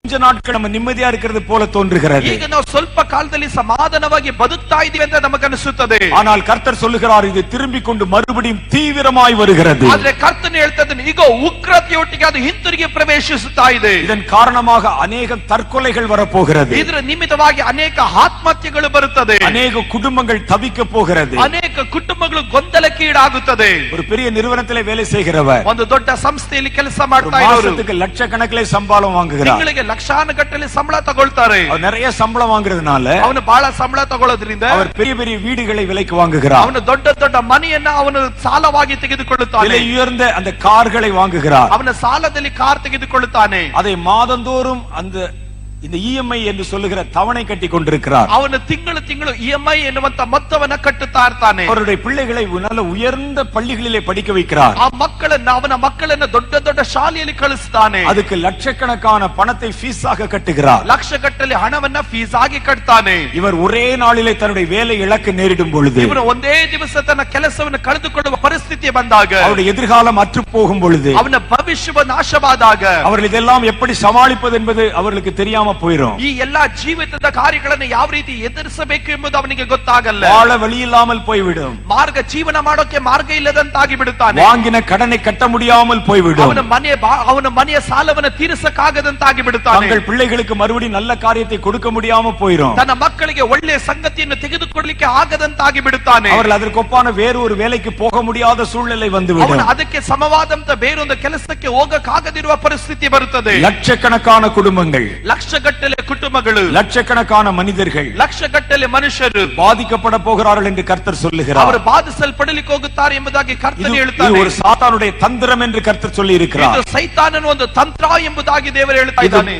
கொஞ்ச நாட்கள் நம்ம நிம்மதியா இருக்கிறது போல தோன்றுகிறது. ಈಗ ನಾವು ಸ್ವಲ್ಪ ಕಾಲದಲ್ಲಿ ಸಮಾಧಾನವಾಗಿ ಬದುಕ್ತಾ ಇದ್ದೀವಿ ಅಂತ ನಮಗೆ ಅನಿಸುತ್ತದೆ. ஆனால் கர்த்தர் சொல்லுகிறார் இது திரும்பிக் கொண்டு மறுபடியும் தீவிரமாய் வருகிறது. ಆದರೆ ಕರ್ತನು ಹೇಳ್ತಾನೆ ಈಗ ಉಗ್ರತೆಯೊಟ್ಟಿಗೆ ಅದು ಹಿಂತಿರುಗಿ ಪ್ರವೇಶಿಸುತ್ತಾ ಇದೆ. இதன் காரணமாக अनेक தற்கொலைகள் வரப்போகிறது. ಇದರ ನಿಮಿತ್ತವಾಗಿ ಅನೇಕ ಆತ್ಮಹತ್ಯೆಗಳು ಬರುತ್ತದೆ. அநேக குடும்பங்கள் தவிக்க போகிறது. ಅನೇಕ ಕುಟುಂಬಗಳು ಗೊಂದಲಕ್ಕೆ ಈಡಾಗುತ್ತದೆ. ஒரு பெரிய நிறுவனத்திலே வேலை செய்கிறவர் ಒಂದು ದೊಡ್ಡ ಸಂಸ್ಥೆಯಲ್ಲಿ ಕೆಲಸ ಮಾಡ್ತಾ ಇರೋರು மாசத்துக்கு லட்சக்கணக்கிலே சம்பளம் வாங்குகிறார். ತಿಂಗಳಿಗೆ ಲಕ್ಷಾನುಗಟ್ಟಲೆ ಸಂಬಳ ತಗೊಳ್ತಾರೆ. அவர் நிறைய சம்பளம் வாங்குறதுனால ಅವನು ಬಹಳ ಸಂಬಳ ತಗೊಳ್ಳೋದ್ರಿಂದ அவர் பெரிய பெரிய வீடுகளை விலைக்கு வாங்குகிறார். ಅವನು ದೊಡ್ಡ ದೊಡ್ಡ ಮನೆಯನ್ನ ಅವನು ಸಾಲವಾಗಿ ತೆಗೆದುಕೊಳ್ಳುತ್ತಾನೆ. விலை உயர்ந்த அந்த கார்களை வாங்குகிறார். ಅವನ ಸಾಲದಲ್ಲಿ ಕಾರ್ ತೆಗೆದುಕೊಳ್ಳುತ್ತಾನೆ. அதை மாதந்தோறும் அந்த இந்த இஎம்ஐ என்று சொல்லுகிற தவணை கட்டி கொண்டிருக்கிறார். ಅವನು ತಿಂಗಳು ತಿಂಗಳು ಇಎಂಐ ಎನ್ನುವಂತ ಮೊತ್ತವನ್ನ ಕಟ್ಟುತ್ತಾ ಇರ್ತಾನೆ. அவருடைய பிள்ளைகளை நல்ல உயர்ந்த பள்ளிகளிலே படிக்க வைக்கிறார். ಆ ಮಕ್ಕಳನ್ನ ಅವನ ಮಕ್ಕಳನ್ನ ದೊಡ್ಡ ದೊಡ್ಡ ಶಾಲೆಯಲ್ಲಿ ಕಳಿಸ್ತಾನೆ. அதுக்கு லட்சக்கணக்கான பணத்தை ஃபீஸாக கட்டுகிறார். ಲಕ್ಷಗಟ್ಟಲೆ ಹಣವನ್ನ ಫೀಸ್ ಆಗಿ ಕಟ್ತಾನೆ. இவர் ஒரே நாளிலே தன்னுடைய வேலை இழக்க நேரிடும் பொழுது ಇವನು ಒಂದೇ ದಿವಸ ತನ್ನ ಕೆಲಸವನ್ನು ಕಳೆದುಕೊಳ್ಳುವ ಪರಿಸ್ಥಿತಿ ಬಂದಾಗ அவருடைய எதிர்காலம் அற்று போகும் பொழுது ಅವನ ಭವಿಷ್ಯವ ನಾಶವಾದಾಗ அவர்கள் இதெல்லாம் எப்படி சமாளிப்பது என்பது அவர்களுக்கு தெரியாம போயிடும். ಈ ಎಲ್ಲಾ ಜೀವಿತದ ಕಾರ್ಯಗಳನ್ನು ಯಾವ ರೀತಿ ಎದುರಿಸಬೇಕು ಎಂಬುದು ಅವನಿಗೆ ಗೊತ್ತಾಗಲ್ಲ. வாழ வழி இல்லாமல் போய்விடும். ಮಾರ್ಗ ಜೀವನ ಮಾಡೋಕೆ ಮಾರ್ಗ ಇಲ್ಲದಂತಾಗಿ ಬಿಡುತ್ತಾನೆ. வாங்கின கடனை கட்ட முடியாமல் போய்விடும். ಅವನ ಮನೆಯ ಸಾಲವನ್ನು ತೀರಿಸಕ್ಕಾಗದಂತಾಗಿ ಬಿಡುತ್ತಾನೆ. தங்கள் பிள்ளைகளுக்கு மறுபடியும் நல்ல காரியத்தை கொடுக்க முடியாம போயிடும். ತನ್ನ ಮಕ್ಕಳಿಗೆ ಒಳ್ಳೆಯ ಸಂಗತಿಯನ್ನು ತೆಗೆದುಕೊಳ್ಳಲಿಕ್ಕೆ ಆಗದಂತಾಗಿ ಬಿಡುತ್ತಾನೆ. அவர்கள் அதற்கு ஒப்பான வேறு ஒரு வேலைக்கு போக முடியாத சூழ்நிலை வந்துவிடும். ಅವನು ಅದಕ್ಕೆ ಸಮವಾದಂತ ಬೇರೊಂದು ಕೆಲಸಕ್ಕೆ ಹೋಗಕ್ಕಾಗದಿರುವ ಪರಿಸ್ಥಿತಿ ಬರುತ್ತದೆ. லட்சக்கணக்கான குடும்பங்கள், ಲಕ್ಷಗಟ್ಟಲೆ ಕುಟುಂಬಗಳು, லட்சக்கணக்கான மனிதர்கள் ಲಕ್ಷಗಟ್ಟಲೆ ಮನುಷ್ಯರು பாதிக்கப்பட போகிறார்கள் என்று கர்த்தர் சொல்லுகிறார். ಅವರು ಬಾಧಿಸಲ್ಪಡಲಿಕ್ಕೆ ಹೋಗುತ್ತಾರೆ ಎಂಬುದಾಗಿ ಕರ್ತನು ಹೇಳುತ್ತಾನೆ. இது ஒரு சாத்தானுடைய தந்திரம் என்று கர்த்தர் சொல்லி இருக்கிறார். ಇದು ಸೈತಾನನ ಒಂದು ತಂತ್ರ ಎಂಬುದಾಗಿ ದೇವರು ಹೇಳ್ತಾ ಇದ್ದಾನೆ.